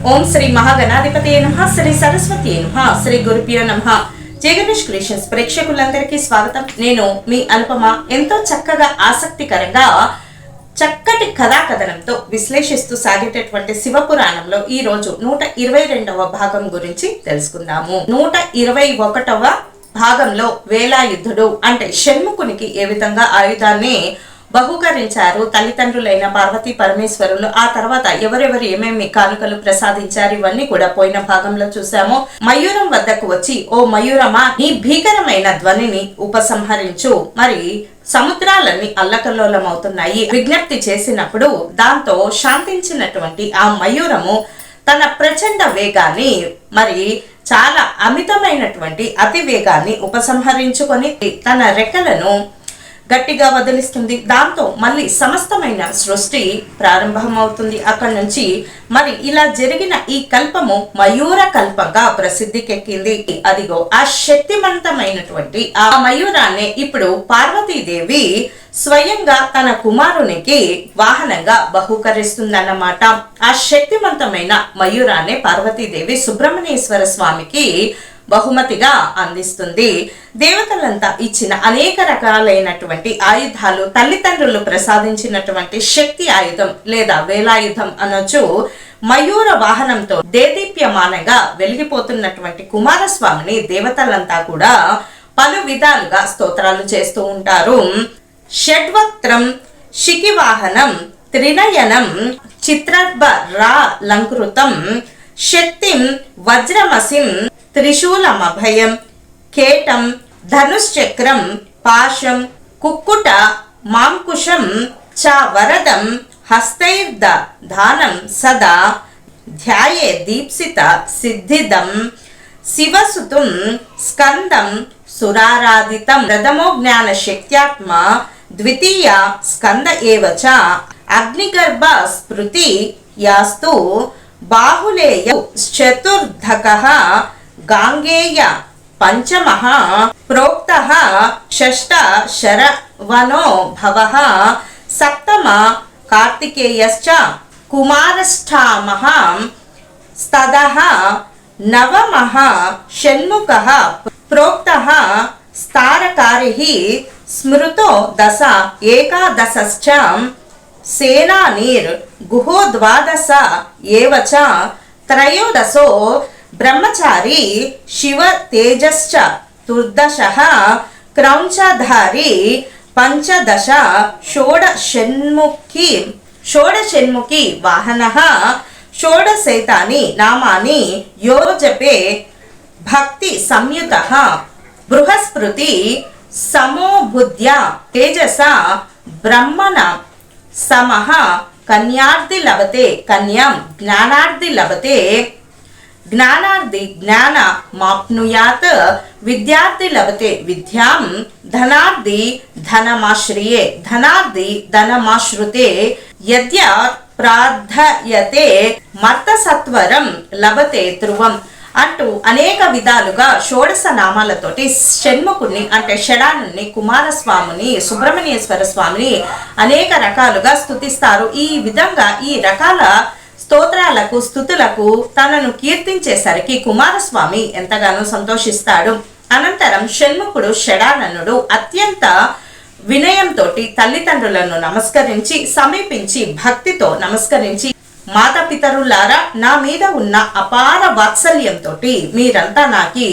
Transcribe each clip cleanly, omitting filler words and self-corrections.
ఓం శ్రీ మహాగణాధిపతి నమః, శ్రీ సరస్వతి నమః, శ్రీ గురుభ్యో నమః. జై గణేష్ క్రియేషన్స్ ప్రేక్షకులందరికీ స్వాగతం. నేను మీ అనుపమ. ఎంతో చక్కగా ఆసక్తికరంగా చక్కటి కథా కథనంతో విశ్లేషిస్తూ సాగేటటువంటి శివపురాణంలో ఈ రోజు 122వ భాగం గురించి తెలుసుకుందాము. 121వ భాగంలో వేలాయుధుడు అంటే షణ్ముఖునికి ఏ విధంగా ఆయుధాన్ని బహుకరించారు తల్లిదండ్రులైన పార్వతీ పరమేశ్వరులు, ఆ తర్వాత ఎవరెవరు ఏమేమి కానుకలు ప్రసాదించారు, ఇవన్నీ కూడా పోయిన భాగంలో చూసాము. మయూరం వద్దకు వచ్చి, ఓ మయూరమా, నీ భీకరమైన ధ్వనిని ఉపసంహరించు, మరి సముద్రాలన్నీ అల్లకల్లోలమవుతున్నాయి విజ్ఞప్తి చేసినప్పుడు దాంతో శాంతించినటువంటి ఆ మయూరము తన ప్రచండ వేగాన్ని, మరి చాలా అమితమైనటువంటి అతి వేగాన్ని ఉపసంహరించుకొని తన రెక్కలను గట్టిగా వదిలిస్తుంది. దాంతో మళ్ళీ సమస్తమైన సృష్టి ప్రారంభమవుతుంది. అక్కడి నుంచి మరి ఇలా జరిగిన ఈ కల్పము మయూర కల్పంగా ప్రసిద్ధికెక్కింది. అదిగో ఆ శక్తివంతమైనటువంటి ఆ మయూరాన్ని ఇప్పుడు పార్వతీదేవి స్వయంగా తన కుమారునికి వాహనంగా బహూకరిస్తుందన్నమాట. ఆ శక్తివంతమైన మయూరాన్ని పార్వతీదేవి సుబ్రహ్మణ్యేశ్వర స్వామికి బహుమతిగా అందిస్తుంది. దేవతలంతా ఇచ్చిన అనేక రకాలైనటువంటి ఆయుధాలు, తల్లిదండ్రులు ప్రసాదించినటువంటి శక్తి ఆయుధం లేదా వేలాయుధం అనొచ్చు, మయూర వాహనంతో దేదీప్యమానంగా వెలిగిపోతున్నటువంటి కుమారస్వామిని దేవతలంతా కూడా పలు విధాలుగా స్తోత్రాలు చేస్తూ ఉంటారు. షడ్వక్త్రం శిఖివాహనం త్రినయనం చిత్రర్భరాలంకృతం శక్తిం వజ్రమసిం త్రిశూలమభయం కేటం ధనుశ్చక్రం పాశం కుక్కుట మాంకుశం చ వరదం హస్తైర్ద దానం సదా ధ్యాయే దీప్సిత సిద్ధిదం శివసుతుం స్కందం సురారాధితం ప్రథమో జ్ఞాన శక్త్యాత్మ ద్వితీయ స్కంద ఏవ చ అగ్నిగర్భ స్మృతి యాస్తు బాహులేయ చతుర్ధకః గాంగేయ పంచమః ప్రోక్తః షష్ఠ శరవణో భవః సప్తమ కార్తికేయశ్చ కుమారష్టామః స్తదః నవమః షణ్ముఖః ప్రోక్తః స్తారకారిః స్మృతో దశ ఏకాదశశ్చ సేనానీర్ గుహో ద్వాదశ ఏవ చ త్రయోదశో బ్రహ్మచారి శివ తేజశ్చ తుర్దశః క్రౌంచధారి పంచదశ షోడషణ్ముఖి వాహనః షోడశైతాని నామాని యో జపే భక్తి సంయుతః బృహస్పృతి సమోబుద్ధ్య తేజస బ్రహ్మణ సమః కన్యార్థి లభతే కన్యాం జ్ఞానార్థి లభతే జ్ఞానార్థి జ్ఞాన మాప్నుయాత్ విద్యార్థి లభతే విద్యాం ధనార్థి ధనమాశ్రయే ధనార్థి ధనమాశ్రుతే యద్య ప్రార్థయతే మర్తసత్వరం లభతే ధ్రువం అంటూ అనేక విధాలుగా షోడశ నామాలతోటి షణ్ముఖుని అంటే షడానుని, కుమారస్వామిని, సుబ్రహ్మణ్యేశ్వర స్వామిని అనేక రకాలుగా స్తుతిస్తారు. ఈ విధంగా ఈ రకాల స్తోత్రాలకు స్తుతులకు తనను కీర్తించేసరికి కుమారస్వామి ఎంతగానో సంతోషిస్తాడు. అనంతరం షణ్ముఖుడు షడాననుడు అత్యంత వినయంతో తల్లిదండ్రులను నమస్కరించి సమీపించి భక్తితో నమస్కరించి, మాతాపితరులారా, నా మీద ఉన్న అపార వాత్సల్యంతో మీరంతా నాకి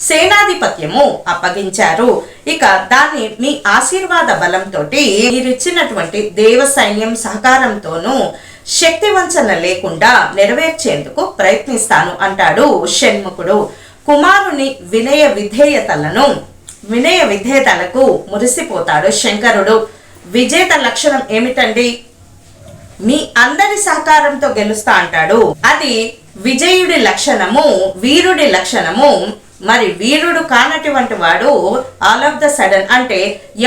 సేనాధిపత్యము అప్పగించారు. ఇక దాన్ని మీ ఆశీర్వాద బలంతో మీరిచ్చినటువంటి దేవ సైన్యం సహకారంతోనూ శక్తి వంచన లేకుండా నెరవేర్చేందుకు ప్రయత్నిస్తాను అంటాడు షణ్ముఖుడు. కుమారుని వినయ విధేయతలకు మురిసిపోతాడు శంకరుడు. విజేత లక్షణం ఏమిటండి? మీ అందరి సహకారంతో గెలుస్తా అంటాడు. అది విజయుడి లక్షణము, వీరుడి లక్షణము. మరి వీరుడు కానటువంటి వాడు ఆల్ ఆఫ్ ద సడన్ అంటే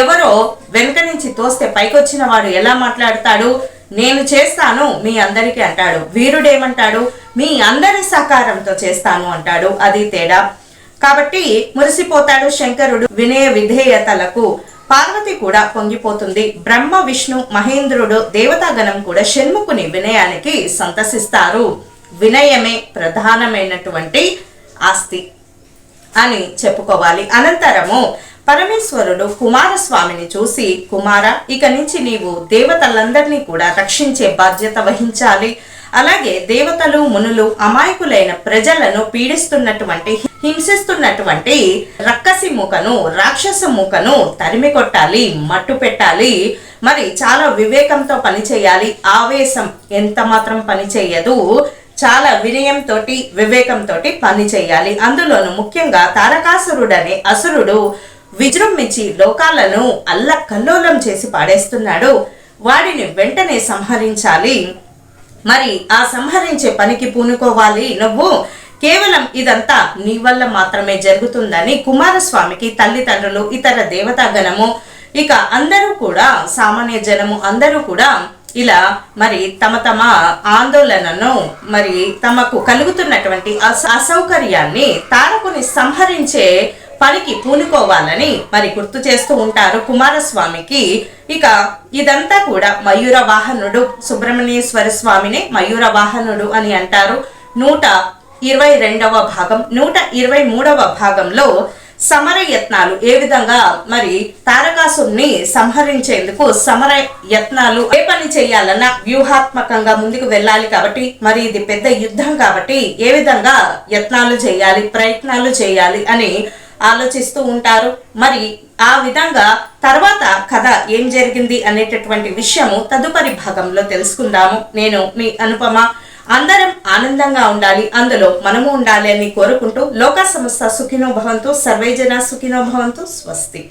ఎవరో వెనుక నుంచి తోస్తే పైకొచ్చిన వాడు ఎలా మాట్లాడతాడు? నేను చేస్తాను మీ అందరికీ అంటాడు. వీరుడేమంటాడు? మీ అందరి సహకారంతో చేస్తాను అంటాడు. అది తేడా. కాబట్టి మురిసిపోతాడు శంకరుడు వినయ విధేయతలకు. పార్వతి కూడా పొంగిపోతుంది. బ్రహ్మ విష్ణు మహేంద్రుడు దేవతాగణం కూడా షణ్ముఖుని వినయానికి సంతసిస్తారు. వినయమే ప్రధానమైనటువంటి ఆస్తి అని చెప్పుకోవాలి. అనంతరము పరమేశ్వరుడు కుమారస్వామిని చూసి, కుమార, ఇక నుంచి నీవు దేవతలందరినీ కూడా రక్షించే బాధ్యత వహించాలి. అలాగే దేవతలు, మునులు, అమాయకులైన ప్రజలను పీడిస్తున్నటువంటి, హింసిస్తున్నటువంటి రక్కసి మూకను, రాక్షస మూకను తరిమి కొట్టాలి, మట్టు పెట్టాలి. మరి చాలా వివేకంతో పని చేయాలి. ఆవేశం ఎంత మాత్రం పని చేయదు. చాలా వినయంతో, వివేకంతో పని చేయాలి. అందులోనూ ముఖ్యంగా తారకాసురుడనే అసురుడు విజృంభించి లోకాలను అల్లకల్లోలం చేసి పాడేస్తున్నాడు. వాడిని వెంటనే సంహరించాలి. మరి ఆ సంహరించే పనికి పూనుకోవాలి నువ్వు. కేవలం ఇదంతా నీ వల్ల మాత్రమే జరుగుతుందని కుమారస్వామికి తల్లిదండ్రులు, ఇతర దేవతాగణము, ఇక అందరూ కూడా సామాన్య జనము అందరూ కూడా ఇలా మరి తమ తమ ఆందోళనను, మరి తమకు కలుగుతున్నటువంటి అసౌకర్యాన్ని తారకుని సంహరించే పనికి పూనుకోవాలని మరి గుర్తు చేస్తూ ఉంటారు కుమారస్వామికి. ఇక ఇదంతా కూడా మయూర వాహనుడు, సుబ్రహ్మణ్యేశ్వర స్వామిని మయూర వాహనుడు అని అంటారు. 122వ భాగం, 123వ భాగంలో సమర యత్నాలు ఏ విధంగా మరి తారకాసుని సంహరించేందుకు సమర యత్నాలు, ఏ పని చేయాలన్నా వ్యూహాత్మకంగా ముందుకు వెళ్ళాలి కాబట్టి, మరి ఇది పెద్ద యుద్ధం కాబట్టి ఏ విధంగా యత్నాలు చేయాలి, ప్రయత్నాలు చేయాలి అని ఆలోచిస్తూ ఉంటారు. మరి ఆ విధంగా తర్వాత కథ ఏం జరిగింది అనేటటువంటి విషయము తదుపరి భాగంలో తెలుసుకుందాము. నేను మీ అనుపమ. అందరం ఆనందంగా ఉండాలి, అందులో మనము ఉండాలి అని కోరుకుంటూ లోక సమస్త సుఖినో భవంతు, సర్వే జన సుఖినో భవంతు. స్వస్తి.